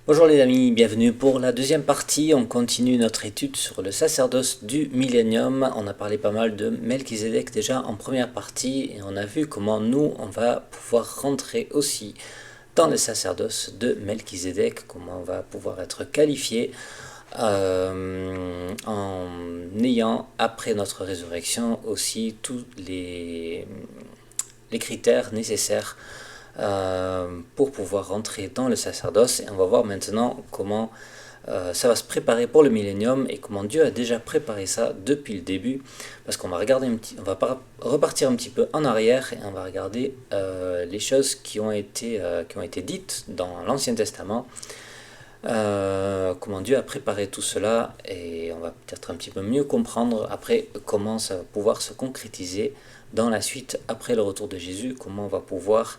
Bonjour les amis, bienvenue pour la deuxième partie. On continue notre étude sur le sacerdoce du millénium. On a parlé pas mal de Melchizedek déjà en première partie et on a vu comment nous on va pouvoir rentrer aussi dans le sacerdoce de Melchizedek, comment on va pouvoir être qualifié en ayant après notre résurrection aussi tous les critères nécessaires pour pouvoir rentrer dans le sacerdoce. Et on va voir maintenant comment ça va se préparer pour le millénium et comment Dieu a déjà préparé ça depuis le début. Parce qu'on va regarder on va repartir un petit peu en arrière et on va regarder les choses qui ont été dites dans l'Ancien Testament. Comment Dieu a préparé tout cela et on va peut-être un petit peu mieux comprendre après comment ça va pouvoir se concrétiser dans la suite après le retour de Jésus, comment on va pouvoir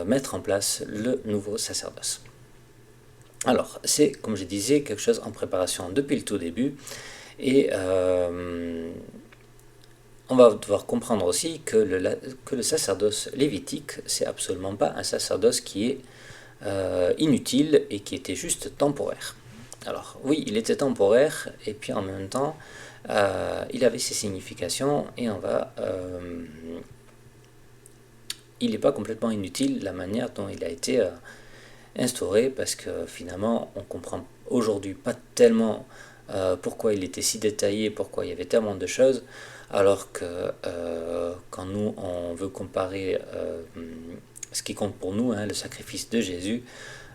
mettre en place le nouveau sacerdoce. Alors, c'est, comme je disais, quelque chose en préparation depuis le tout début. Et on va devoir comprendre aussi que le sacerdoce lévitique, c'est absolument pas un sacerdoce qui est inutile et qui était juste temporaire. Alors, oui, il était temporaire, et puis en même temps, il avait ses significations, et il n'est pas complètement inutile la manière dont il a été instauré, parce que finalement on comprend aujourd'hui pas tellement pourquoi il était si détaillé, pourquoi il y avait tellement de choses, alors que quand nous on veut comparer ce qui compte pour nous, hein, le sacrifice de Jésus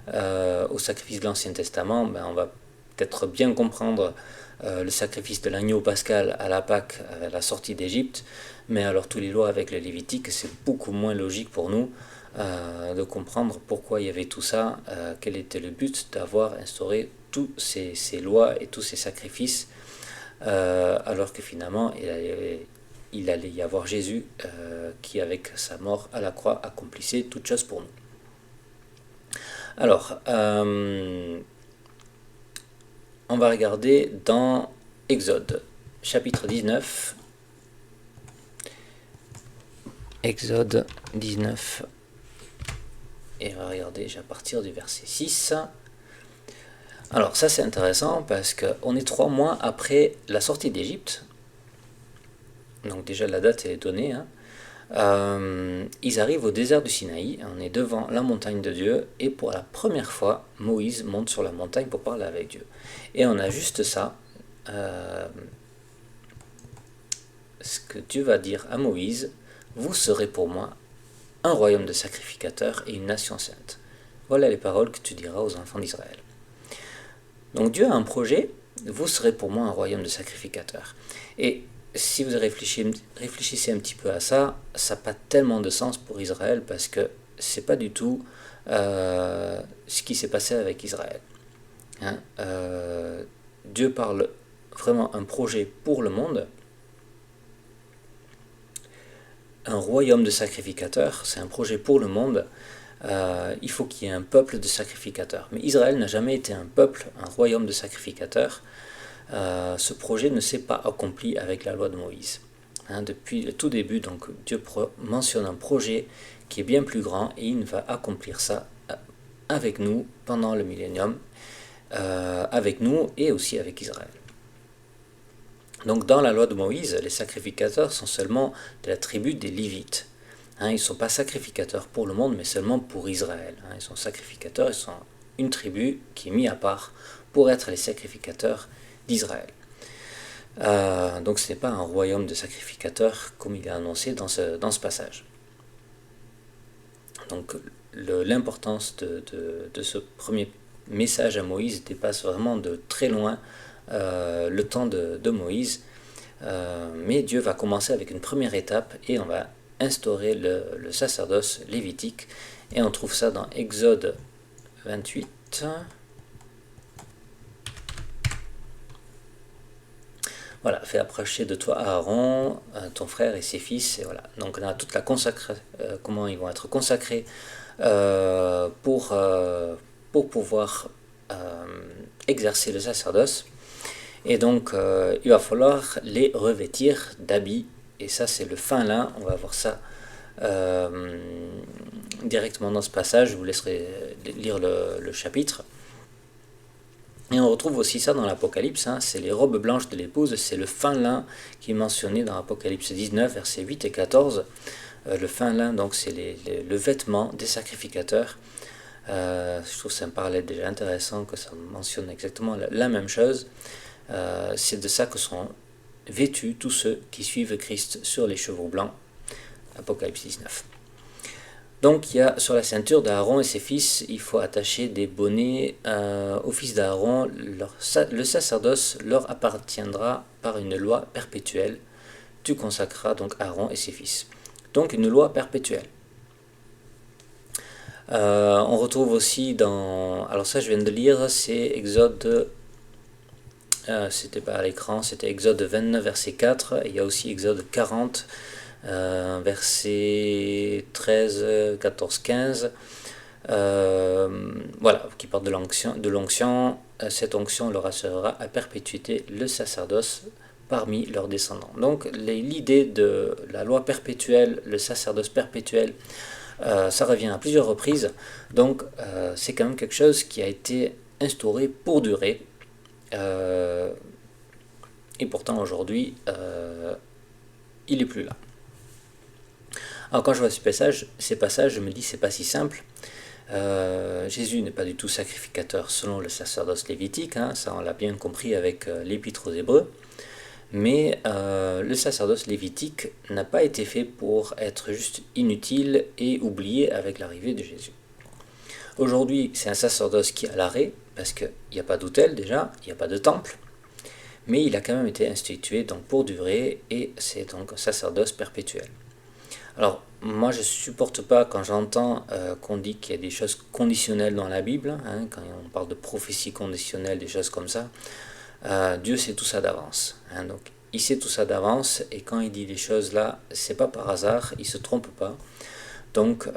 au sacrifice de l'Ancien Testament, ben, on va peut-être bien comprendre le sacrifice de l'agneau pascal à la Pâque, à la sortie d'Égypte, mais alors tous les lois avec le Lévitique, c'est beaucoup moins logique pour nous de comprendre pourquoi il y avait tout ça, quel était le but d'avoir instauré tous ces lois et tous ces sacrifices, alors que finalement il allait y avoir Jésus qui, avec sa mort à la croix, accomplissait toutes choses pour nous. Alors, on va regarder dans Exode, chapitre 19. Exode 19. Et on va regarder à partir du verset 6. Alors ça c'est intéressant parce qu'on est 3 mois après la sortie d'Égypte. Donc déjà la date est donnée. Hein. Ils arrivent au désert du Sinaï, on est devant la montagne de Dieu, et pour la première fois, Moïse monte sur la montagne pour parler avec Dieu. Et on a juste ça, ce que Dieu va dire à Moïse: vous serez pour moi un royaume de sacrificateurs et une nation sainte. Voilà les paroles que tu diras aux enfants d'Israël. Donc Dieu a un projet, vous serez pour moi un royaume de sacrificateurs. Et si vous réfléchissez un petit peu à ça, ça n'a pas tellement de sens pour Israël parce que c'est pas du tout ce qui s'est passé avec Israël. Hein, Dieu parle vraiment un projet pour le monde. Un royaume de sacrificateurs, c'est un projet pour le monde. Il faut qu'il y ait un peuple de sacrificateurs. Mais Israël n'a jamais été un peuple, un royaume de sacrificateurs. Ce projet ne s'est pas accompli avec la loi de Moïse. Hein, depuis le tout début, donc Dieu mentionne un projet qui est bien plus grand et il va accomplir ça avec nous pendant le millénium, avec nous et aussi avec Israël. Donc dans la loi de Moïse, les sacrificateurs sont seulement de la tribu des Lévites. Hein, ils ne sont pas sacrificateurs pour le monde, mais seulement pour Israël. Hein, ils sont sacrificateurs, ils sont une tribu qui est mise à part pour être les sacrificateurs d'Israël. Donc ce n'est pas un royaume de sacrificateurs comme il est annoncé dans ce passage. Donc l'importance de ce premier message à Moïse dépasse vraiment de très loin le temps de Moïse. Mais Dieu va commencer avec une première étape et on va instaurer le sacerdoce lévitique. Et on trouve ça dans Exode 28. Voilà, fais approcher de toi Aaron, ton frère et ses fils. Et voilà. Donc on a toute la consacration, comment ils vont être consacrés pour pouvoir exercer le sacerdoce. Et donc il va falloir les revêtir d'habits. Et ça c'est le fin lin, on va voir ça directement dans ce passage. Je vous laisserai lire le chapitre. Et on retrouve aussi ça dans l'Apocalypse, hein, c'est les robes blanches de l'épouse, c'est le fin lin qui est mentionné dans l'Apocalypse 19, versets 8 et 14. Le fin lin, donc c'est le vêtement des sacrificateurs. Je trouve ça me parlait déjà intéressant que ça mentionne exactement la même chose. C'est de ça que sont vêtus tous ceux qui suivent Christ sur les chevaux blancs. Apocalypse 19. Donc il y a sur la ceinture d'Aaron et ses fils, il faut attacher des bonnets aux fils d'Aaron. Le sacerdoce leur appartiendra par une loi perpétuelle. Tu consacreras donc Aaron et ses fils. Donc une loi perpétuelle. On retrouve aussi dans... Alors ça je viens de lire, c'est Exode... c'était pas à l'écran, c'était Exode 29 verset 4. Et il y a aussi Exode 40 versets 13, 14, 15, voilà, qui parle de l'onction. Cette onction leur assurera à perpétuité le sacerdoce parmi leurs descendants. Donc l'idée de la loi perpétuelle, le sacerdoce perpétuel, ça revient à plusieurs reprises. Donc c'est quand même quelque chose qui a été instauré pour durer. Et pourtant aujourd'hui, il n'est plus là. Alors quand je vois ces passages, je me dis c'est pas si simple. Jésus n'est pas du tout sacrificateur selon le sacerdoce lévitique, hein, ça on l'a bien compris avec l'épître aux Hébreux, mais le sacerdoce lévitique n'a pas été fait pour être juste inutile et oublié avec l'arrivée de Jésus. Aujourd'hui c'est un sacerdoce qui est à l'arrêt, parce qu'il n'y a pas d'autel déjà, il n'y a pas de temple, mais il a quand même été institué donc pour durer, et c'est donc un sacerdoce perpétuel. Alors, moi je ne supporte pas quand j'entends qu'on dit qu'il y a des choses conditionnelles dans la Bible, hein, quand on parle de prophétie conditionnelle, des choses comme ça. Dieu sait tout ça d'avance. Hein, donc, il sait tout ça d'avance, et quand il dit des choses là, c'est pas par hasard, il ne se trompe pas. Donc,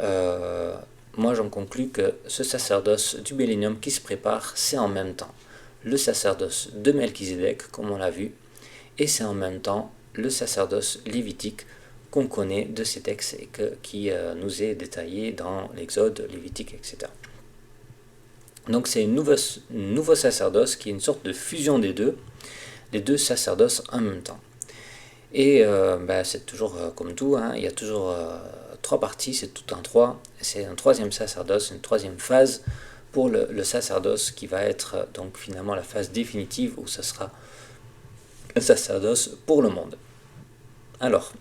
moi j'en conclus que ce sacerdoce du millénium qui se prépare, c'est en même temps le sacerdoce de Melchizedek, comme on l'a vu, et c'est en même temps le sacerdoce lévitique qu'on connaît de ces textes et qui nous est détaillé dans l'Exode, Lévitique, etc. Donc c'est un nouveau sacerdoce qui est une sorte de fusion des deux sacerdoces en même temps. Et c'est toujours comme tout, hein, il y a toujours trois parties, c'est tout en trois. C'est un troisième sacerdoce, une troisième phase pour le sacerdoce qui va être donc finalement la phase définitive où ce sera un sacerdoce pour le monde. Alors,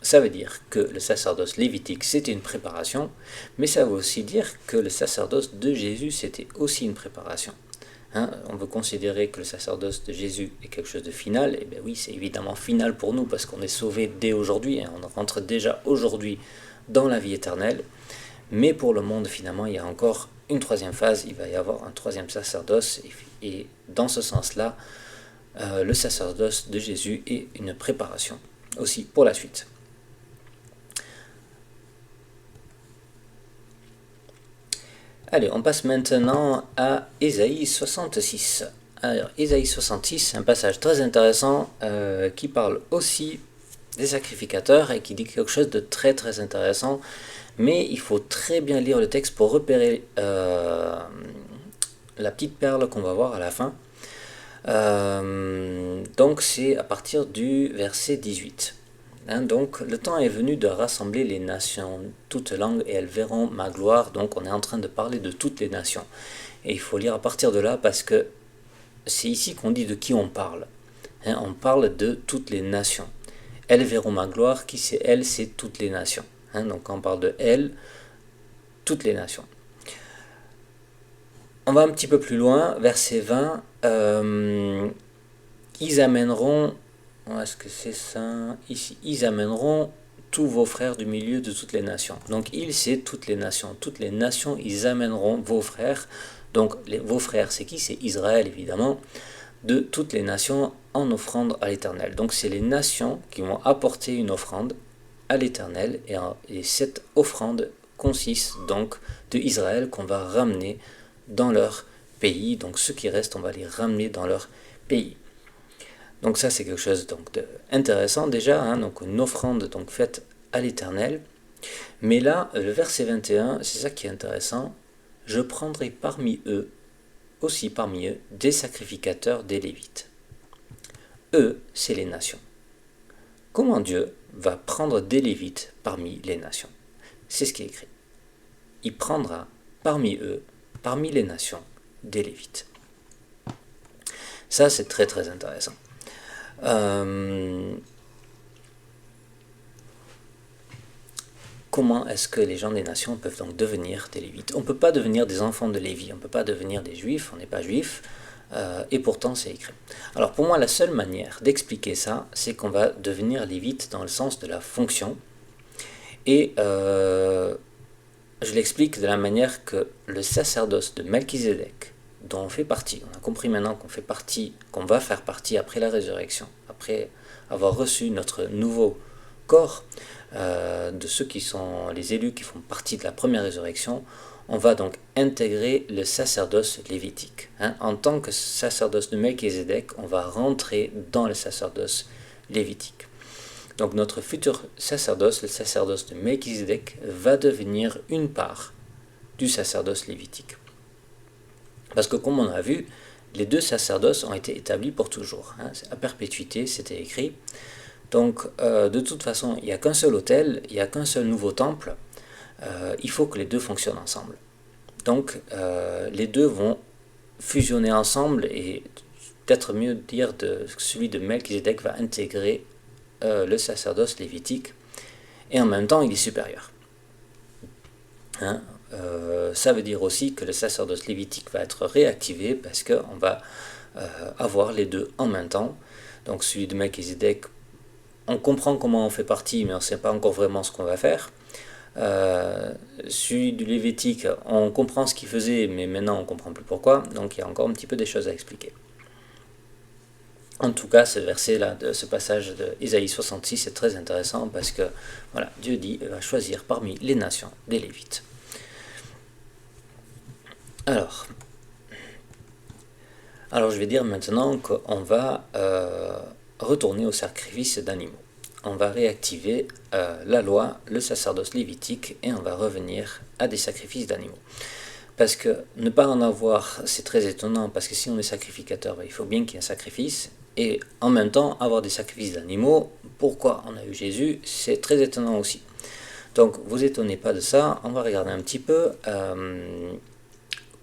ça veut dire que le sacerdoce lévitique c'était une préparation, mais ça veut aussi dire que le sacerdoce de Jésus c'était aussi une préparation. Hein, on veut considérer que le sacerdoce de Jésus est quelque chose de final, et bien oui, c'est évidemment final pour nous parce qu'on est sauvé dès aujourd'hui, hein, on rentre déjà aujourd'hui dans la vie éternelle, mais pour le monde finalement il y a encore une troisième phase, il va y avoir un troisième sacerdoce, et dans ce sens-là, le sacerdoce de Jésus est une préparation aussi pour la suite. Allez, on passe maintenant à Ésaïe 66. Alors, Ésaïe 66, c'est un passage très intéressant qui parle aussi des sacrificateurs et qui dit quelque chose de très très intéressant, mais il faut très bien lire le texte pour repérer la petite perle qu'on va voir à la fin. Donc c'est à partir du verset 18. Hein, donc le temps est venu de rassembler les nations, toutes langues, et elles verront ma gloire. Donc on est en train de parler de toutes les nations. Et il faut lire à partir de là parce que c'est ici qu'on dit de qui on parle. Hein, on parle de toutes les nations. Elles verront ma gloire, qui c'est elles, c'est toutes les nations. Hein, donc quand on parle de elles, toutes les nations. On va un petit peu plus loin, verset 20. Ils amèneront, est-ce que c'est ça ici, ils amèneront tous vos frères du milieu de toutes les nations. Donc ils, c'est toutes les nations. Toutes les nations, ils amèneront vos frères. Donc vos frères, c'est qui? C'est Israël, évidemment, de toutes les nations en offrande à l'Éternel. Donc c'est les nations qui vont apporter une offrande à l'Éternel, et cette offrande consiste donc de Israël qu'on va ramener dans leur pays. Donc ceux qui restent, on va les ramener dans leur pays. Donc ça c'est quelque chose donc d'intéressant déjà, hein, donc une offrande donc faite à l'Éternel. Mais là, le verset 21, c'est ça qui est intéressant. Je prendrai parmi eux aussi parmi eux des sacrificateurs des Lévites. Eux, c'est les nations. Comment Dieu va prendre des Lévites parmi les nations? C'est ce qui est écrit. Il prendra parmi eux, parmi les nations, des Lévites. Ça, c'est très très intéressant. Comment est-ce que les gens des nations peuvent donc devenir des Lévites? On ne peut pas devenir des enfants de Lévi, on ne peut pas devenir des Juifs, on n'est pas Juif, et pourtant c'est écrit. Alors pour moi, la seule manière d'expliquer ça, c'est qu'on va devenir Lévite dans le sens de la fonction, et je l'explique de la manière que le sacerdoce de Melchizedek, dont on fait partie, on a compris maintenant qu'on fait partie, qu'on va faire partie après la résurrection, après avoir reçu notre nouveau corps, de ceux qui sont les élus qui font partie de la première résurrection, on va donc intégrer le sacerdoce lévitique. En tant que sacerdoce de Melchizedek, on va rentrer dans le sacerdoce lévitique. Donc notre futur sacerdoce, le sacerdoce de Melchizedek, va devenir une part du sacerdoce lévitique. Parce que comme on a vu, les deux sacerdoces ont été établis pour toujours. À perpétuité, c'était écrit. Donc de toute façon, il n'y a qu'un seul autel, il n'y a qu'un seul nouveau temple. Il faut que les deux fonctionnent ensemble. Donc les deux vont fusionner ensemble, et peut-être mieux dire celui de Melchizedek va intégrer le sacerdoce lévitique, et en même temps il est supérieur. Ça veut dire aussi que le sacerdoce lévitique va être réactivé parce qu'on va avoir les deux en même temps. Donc celui de Melchizedek, on comprend comment on fait partie, mais on ne sait pas encore vraiment ce qu'on va faire. Celui du Lévitique, on comprend ce qu'il faisait, mais maintenant on ne comprend plus pourquoi. Donc il y a encore un petit peu des choses à expliquer. En tout cas, ce verset-là, ce passage de Isaïe 66 est très intéressant parce que voilà, Dieu dit il va choisir parmi les nations des Lévites. Alors je vais dire maintenant qu'on va retourner au sacrifice d'animaux. On va réactiver la loi, le sacerdoce lévitique, et on va revenir à des sacrifices d'animaux. Parce que ne pas en avoir, c'est très étonnant, parce que si on est sacrificateur, il faut bien qu'il y ait un sacrifice, et en même temps, avoir des sacrifices d'animaux, pourquoi on a eu Jésus, c'est très étonnant aussi. Donc, vous étonnez pas de ça, on va regarder un petit peu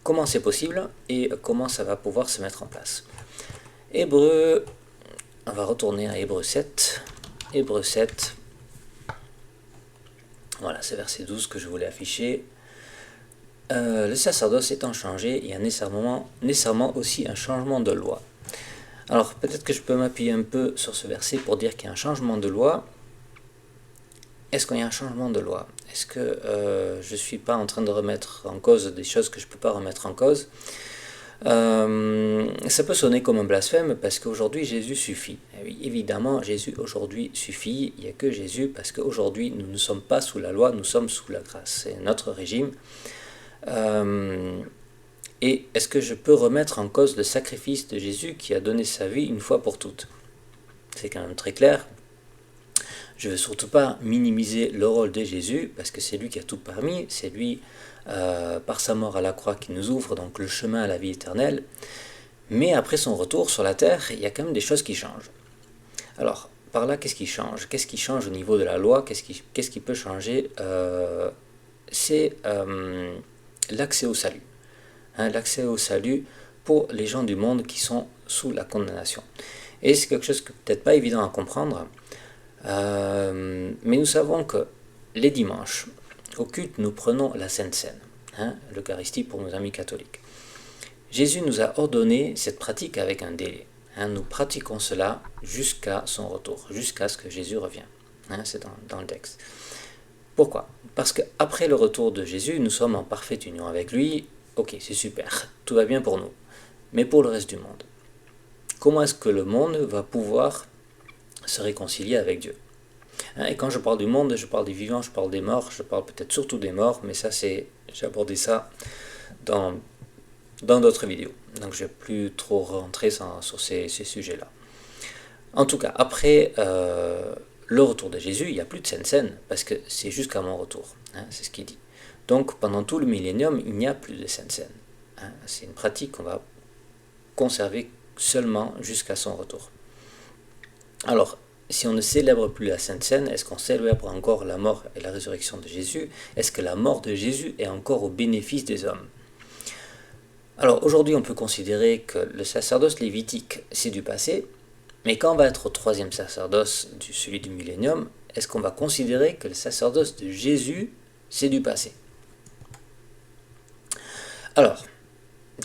comment c'est possible, et comment ça va pouvoir se mettre en place. Hébreu, on va retourner à Hébreu 7, Hébreu 7, voilà, c'est verset 12 que je voulais afficher. Le sacerdoce étant changé, il y a nécessairement aussi un changement de loi. Alors peut-être que je peux m'appuyer un peu sur ce verset pour dire qu'il y a un changement de loi. Est-ce qu'il y a un changement de loi? Est-ce que je ne suis pas en train de remettre en cause des choses que je ne peux pas remettre en cause? Ça peut sonner comme un blasphème parce qu'aujourd'hui Jésus suffit. Et oui, évidemment, Jésus aujourd'hui suffit. Il n'y a que Jésus parce qu'aujourd'hui nous ne sommes pas sous la loi, nous sommes sous la grâce. C'est notre régime. Et est-ce que je peux remettre en cause le sacrifice de Jésus qui a donné sa vie une fois pour toutes? C'est quand même très clair. Je ne veux surtout pas minimiser le rôle de Jésus, parce que c'est lui qui a tout permis, c'est lui, par sa mort à la croix, qui nous ouvre donc le chemin à la vie éternelle. Mais après son retour sur la terre, il y a quand même des choses qui changent. Alors, par là, qu'est-ce qui change? Qu'est-ce qui change au niveau de la loi? Qu'est-ce qui peut changer? C'est l'accès au salut. L'accès au salut pour les gens du monde qui sont sous la condamnation. Et c'est quelque chose qui n'est peut-être pas évident à comprendre, mais nous savons que les dimanches, au culte, nous prenons la Sainte Seine, l'Eucharistie pour nos amis catholiques. Jésus nous a ordonné cette pratique avec un délai. Nous pratiquons cela jusqu'à son retour, jusqu'à ce que Jésus revienne. C'est dans le texte. Pourquoi? Parce qu'après le retour de Jésus, nous sommes en parfaite union avec lui. Ok, c'est super, tout va bien pour nous. Mais pour le reste du monde, comment est-ce que le monde va pouvoir se réconcilier avec Dieu? Et quand je parle du monde, je parle des vivants, je parle des morts, je parle peut-être surtout des morts, mais ça j'ai abordé ça dans d'autres vidéos. Donc je ne vais plus trop rentrer sur ces sujets-là. En tout cas, après le retour de Jésus, il n'y a plus de Sainte Seine, parce que c'est jusqu'à mon retour, c'est ce qu'il dit. Donc pendant tout le millénium, il n'y a plus de Sainte Seine. hein. C'est une pratique qu'on va conserver seulement jusqu'à son retour. Alors, si on ne célèbre plus la Sainte Seine, est-ce qu'on célèbre encore la mort et la résurrection de Jésus? Est-ce que la mort de Jésus est encore au bénéfice des hommes? Alors aujourd'hui, on peut considérer que le sacerdoce lévitique, c'est du passé, mais quand on va être au troisième sacerdoce, celui du millénium, est-ce qu'on va considérer que le sacerdoce de Jésus, c'est du passé? Alors,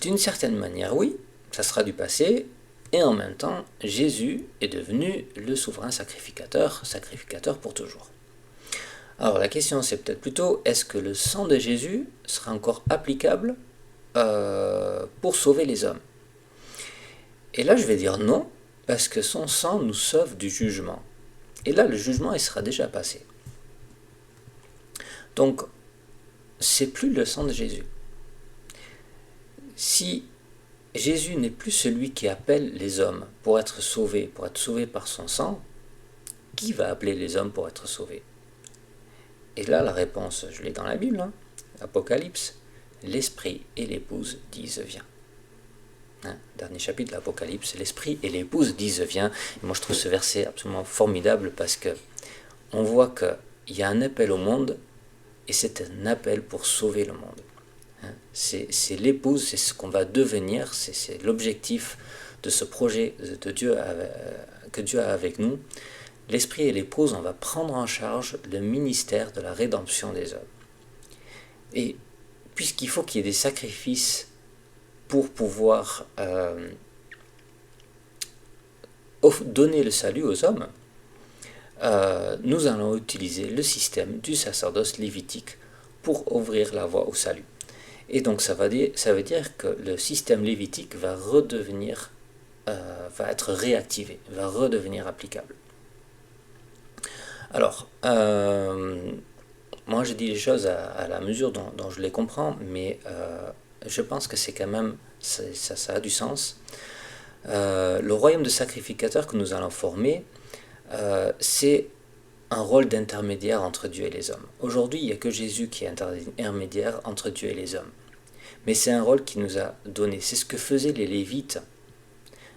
d'une certaine manière, oui, ça sera du passé, et en même temps, Jésus est devenu le souverain sacrificateur pour toujours. Alors la question c'est peut-être plutôt, est-ce que le sang de Jésus sera encore applicable pour sauver les hommes? Et là je vais dire non, parce que son sang nous sauve du jugement. Et là le jugement il sera déjà passé. Donc c'est plus le sang de Jésus. Si Jésus n'est plus celui qui appelle les hommes pour être sauvés par son sang, qui va appeler les hommes pour être sauvés? Et là, la réponse, je l'ai dans la Bible, hein, Apocalypse, l'Esprit et l'épouse disent viens. Hein, dernier chapitre de l'Apocalypse, l'Esprit et l'épouse disent viens. Et moi, je trouve ce verset absolument formidable parce que on voit qu'il y a un appel au monde et c'est un appel pour sauver le monde. Hein, c'est l'épouse, c'est ce qu'on va devenir, c'est l'objectif de ce projet de Dieu que Dieu a avec nous. L'Esprit et l'épouse, on va prendre en charge le ministère de la rédemption des hommes. Et puisqu'il faut qu'il y ait des sacrifices pour pouvoir donner le salut aux hommes, nous allons utiliser le système du sacerdoce lévitique pour ouvrir la voie au salut. Et donc ça veut dire que le système lévitique va être réactivé, va redevenir applicable. Alors, moi je dis les choses à la mesure dont je les comprends, mais je pense que c'est quand même, ça a du sens. Le royaume de sacrificateurs que nous allons former, c'est un rôle d'intermédiaire entre Dieu et les hommes. Aujourd'hui, il n'y a que Jésus qui est intermédiaire entre Dieu et les hommes. Mais c'est un rôle qu'il nous a donné. C'est ce que faisaient les Lévites.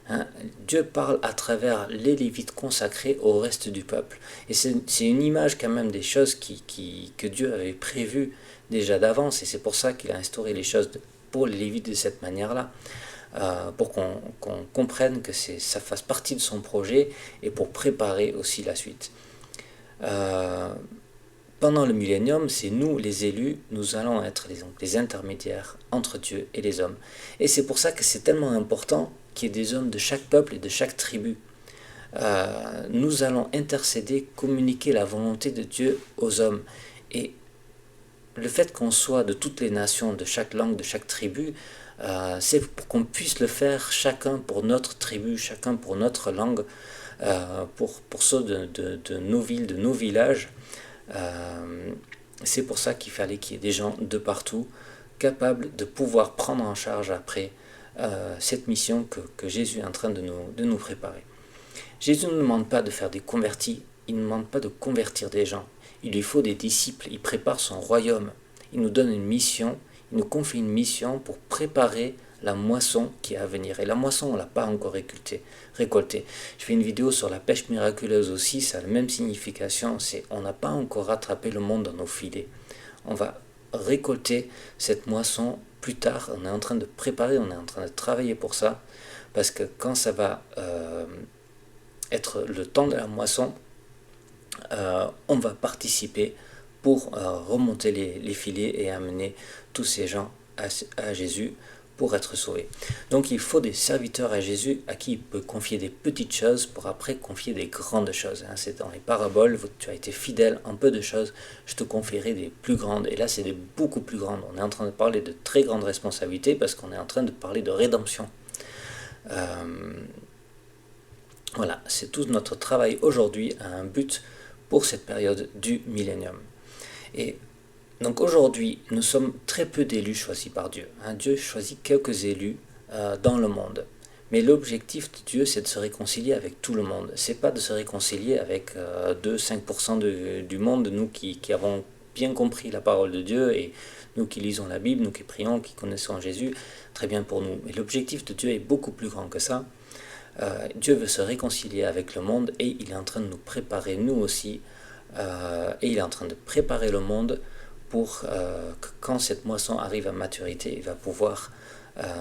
Hein, Dieu parle à travers les Lévites consacrés au reste du peuple. Et c'est une image quand même des choses que Dieu avait prévues déjà d'avance. Et c'est pour ça qu'il a instauré les choses pour les Lévites de cette manière-là. Pour qu'on comprenne que ça fasse partie de son projet et pour préparer aussi la suite. Pendant le millénium, c'est nous les élus, nous allons être les intermédiaires entre Dieu et les hommes. Et c'est pour ça que c'est tellement important qu'il y ait des hommes de chaque peuple et de chaque tribu. Nous allons intercéder, communiquer la volonté de Dieu aux hommes. Et le fait qu'on soit de toutes les nations, de chaque langue, de chaque tribu, c'est pour qu'on puisse le faire chacun pour notre tribu, chacun pour notre langue, pour ceux de nos villes, de nos villages. C'est pour ça qu'il fallait qu'il y ait des gens de partout capables de pouvoir prendre en charge après cette mission que Jésus est en train de nous préparer. Jésus ne nous demande pas de faire des convertis, il ne demande pas de convertir des gens. Il lui faut des disciples, il prépare son royaume. Il nous donne une mission, il nous confie une mission pour préparer la moisson qui est à venir. Et la moisson, on ne l'a pas encore récoltée. Je fais une vidéo sur la pêche miraculeuse aussi, ça a la même signification, c'est on n'a pas encore rattrapé le monde dans nos filets. On va récolter cette moisson plus tard, on est en train de préparer, on est en train de travailler pour ça, parce que quand ça va être le temps de la moisson, on va participer pour remonter les filets et amener tous ces gens à Jésus pour être sauvés. Donc il faut des serviteurs à Jésus à qui il peut confier des petites choses pour après confier des grandes choses. C'est dans les paraboles, tu as été fidèle en peu de choses, je te confierai des plus grandes. Et là c'est des beaucoup plus grandes. On est en train de parler de très grandes responsabilités parce qu'on est en train de parler de rédemption. Voilà, c'est tout notre travail aujourd'hui à un but pour cette période du millénium. Et donc aujourd'hui, nous sommes très peu d'élus choisis par Dieu. Dieu choisit quelques élus dans le monde. Mais l'objectif de Dieu, c'est de se réconcilier avec tout le monde. C'est pas de se réconcilier avec 2-5% du monde, nous qui avons bien compris la parole de Dieu, et nous qui lisons la Bible, nous qui prions, qui connaissons Jésus, très bien pour nous. Mais l'objectif de Dieu est beaucoup plus grand que ça. Dieu veut se réconcilier avec le monde et il est en train de nous préparer, nous aussi, et il est en train de préparer le monde pour que quand cette moisson arrive à maturité, il va pouvoir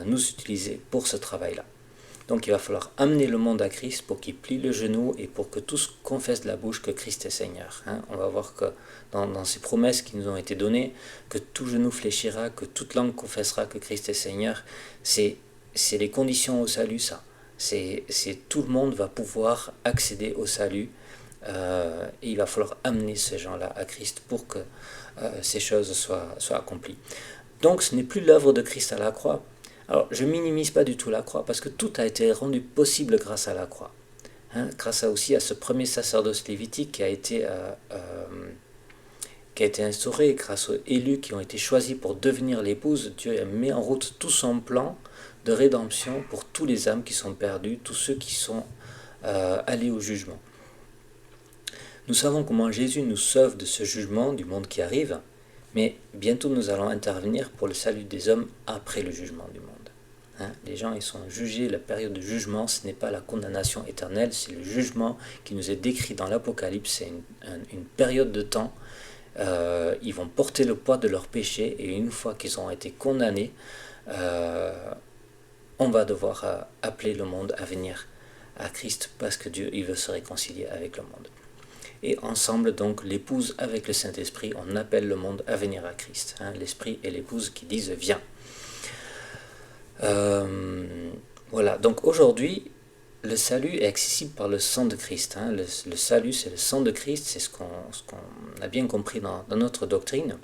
nous utiliser pour ce travail-là. Donc il va falloir amener le monde à Christ pour qu'il plie le genou et pour que tous confessent de la bouche que Christ est Seigneur. On va voir que dans ces promesses qui nous ont été données, que tout genou fléchira, que toute langue confessera que Christ est Seigneur, c'est les conditions au salut, ça. C'est tout le monde va pouvoir accéder au salut et il va falloir amener ces gens-là à Christ pour que ces choses soient accomplies. Donc ce n'est plus l'œuvre de Christ à la croix. Alors je minimise pas du tout la croix parce que tout a été rendu possible grâce à la croix. Grâce aussi à ce premier sacerdoce lévitique qui a été instauré, grâce aux élus qui ont été choisis pour devenir l'épouse. Dieu a mis en route tout son plan de rédemption pour tous les âmes qui sont perdues, tous ceux qui sont allés au jugement. Nous savons comment Jésus nous sauve de ce jugement du monde qui arrive, mais bientôt nous allons intervenir pour le salut des hommes après le jugement du monde. Les gens ils sont jugés, la période de jugement, ce n'est pas la condamnation éternelle, c'est le jugement qui nous est décrit dans l'Apocalypse, c'est une période de temps. Ils vont porter le poids de leurs péchés et une fois qu'ils ont été condamnés, on va devoir appeler le monde à venir à Christ parce que Dieu il veut se réconcilier avec le monde. Et ensemble, donc, l'épouse avec le Saint-Esprit, on appelle le monde à venir à Christ. L'Esprit et l'épouse qui disent « Viens ». Voilà, donc aujourd'hui, le salut est accessible par le sang de Christ. Le salut, c'est le sang de Christ, c'est ce qu'on a bien compris dans notre doctrine.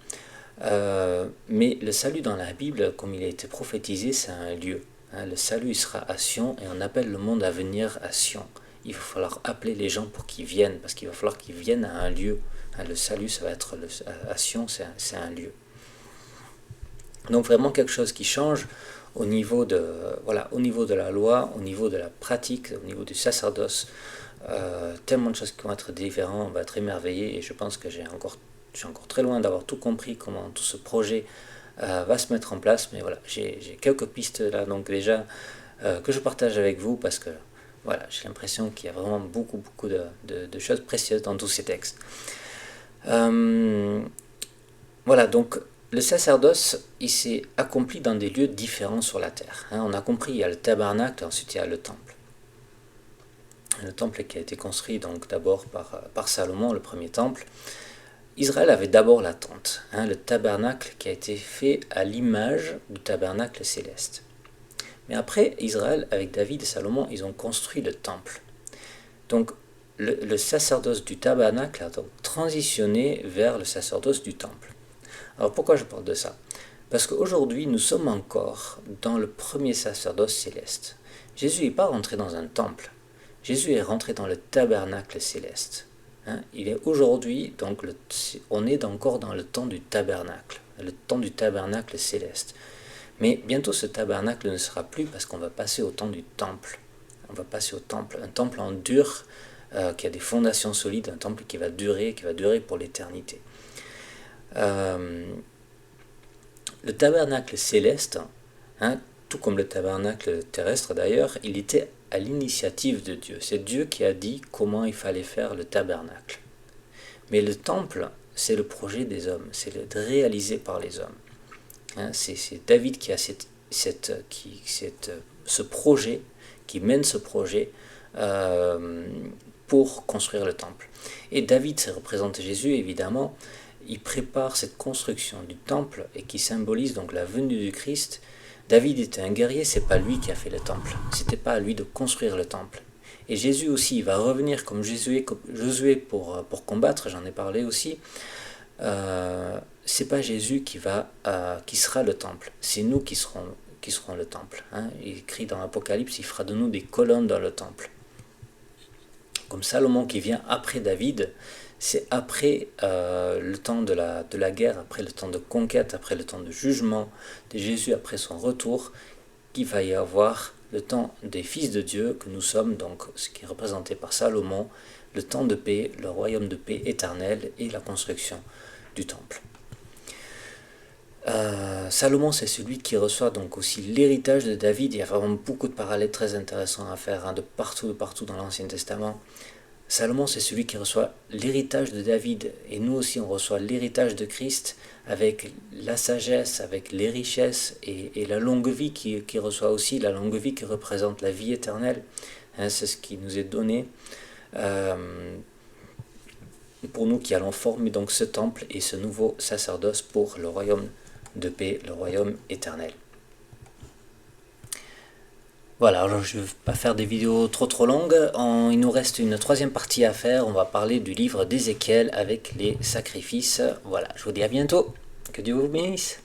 Mais le salut dans la Bible, comme il a été prophétisé, c'est un lieu. Le salut il sera à Sion et on appelle le monde à venir à Sion. Il va falloir appeler les gens pour qu'ils viennent, parce qu'il va falloir qu'ils viennent à un lieu. Le salut, ça va être à Sion, c'est un lieu. Donc vraiment quelque chose qui change au niveau de la loi, au niveau de la pratique, au niveau du sacerdoce. Tellement de choses qui vont être différentes, on va être émerveillé et je pense que je suis encore très loin d'avoir tout compris comment tout ce projet va se mettre en place. Mais voilà, j'ai quelques pistes là, donc déjà que je partage avec vous parce que voilà, j'ai l'impression qu'il y a vraiment beaucoup de choses précieuses dans tous ces textes. Voilà, donc le sacerdoce, il s'est accompli dans des lieux différents sur la terre. On a compris, il y a le tabernacle, ensuite il y a le temple. Le temple qui a été construit donc d'abord par Salomon, le premier temple. Israël avait d'abord la tente, le tabernacle qui a été fait à l'image du tabernacle céleste. Mais après, Israël, avec David et Salomon, ils ont construit le temple. Donc, le sacerdoce du tabernacle a donc transitionné vers le sacerdoce du temple. Alors, pourquoi je parle de ça ? Parce qu'aujourd'hui, nous sommes encore dans le premier sacerdoce céleste. Jésus n'est pas rentré dans un temple. Jésus est rentré dans le tabernacle céleste. Il est aujourd'hui, donc, on est encore dans le temps du tabernacle céleste. Mais bientôt ce tabernacle ne sera plus parce qu'on va passer au temps du temple. On va passer au temple, un temple en dur qui a des fondations solides, un temple qui va durer pour l'éternité. Le tabernacle céleste, tout comme le tabernacle terrestre d'ailleurs, il était à l'initiative de Dieu. C'est Dieu qui a dit comment il fallait faire le tabernacle. Mais le temple, c'est le projet des hommes, c'est réalisé par les hommes. C'est David qui a ce projet, qui mène ce projet pour construire le temple. Et David, ça représente Jésus, évidemment. Il prépare cette construction du temple et qui symbolise donc la venue du Christ. David était un guerrier, c'est pas lui qui a fait le temple. C'était pas à lui de construire le temple. Et Jésus aussi, il va revenir comme Josué pour combattre, j'en ai parlé aussi. C'est pas Jésus qui sera le temple, c'est nous qui serons le temple. Il écrit dans l'Apocalypse, il fera de nous des colonnes dans le temple. Comme Salomon qui vient après David, c'est après le temps de la guerre, après le temps de conquête, après le temps de jugement de Jésus, après son retour, qu'il va y avoir le temps des fils de Dieu que nous sommes, donc ce qui est représenté par Salomon, le temps de paix, le royaume de paix éternel et la construction du temple. Salomon, c'est celui qui reçoit donc aussi l'héritage de David. Il y a vraiment beaucoup de parallèles très intéressants à faire, hein, de partout dans l'Ancien Testament. Salomon, c'est celui qui reçoit l'héritage de David, et nous aussi on reçoit l'héritage de Christ avec la sagesse, avec les richesses et la longue vie qui reçoit aussi, la longue vie qui représente la vie éternelle. Hein, c'est ce qui nous est donné pour nous qui allons former donc ce temple et ce nouveau sacerdoce pour le royaume de paix, le royaume éternel. Voilà, alors je ne vais pas faire des vidéos trop longues, il nous reste une troisième partie à faire, on va parler du livre d'Ézéchiel avec les sacrifices. Voilà, je vous dis à bientôt, que Dieu vous bénisse.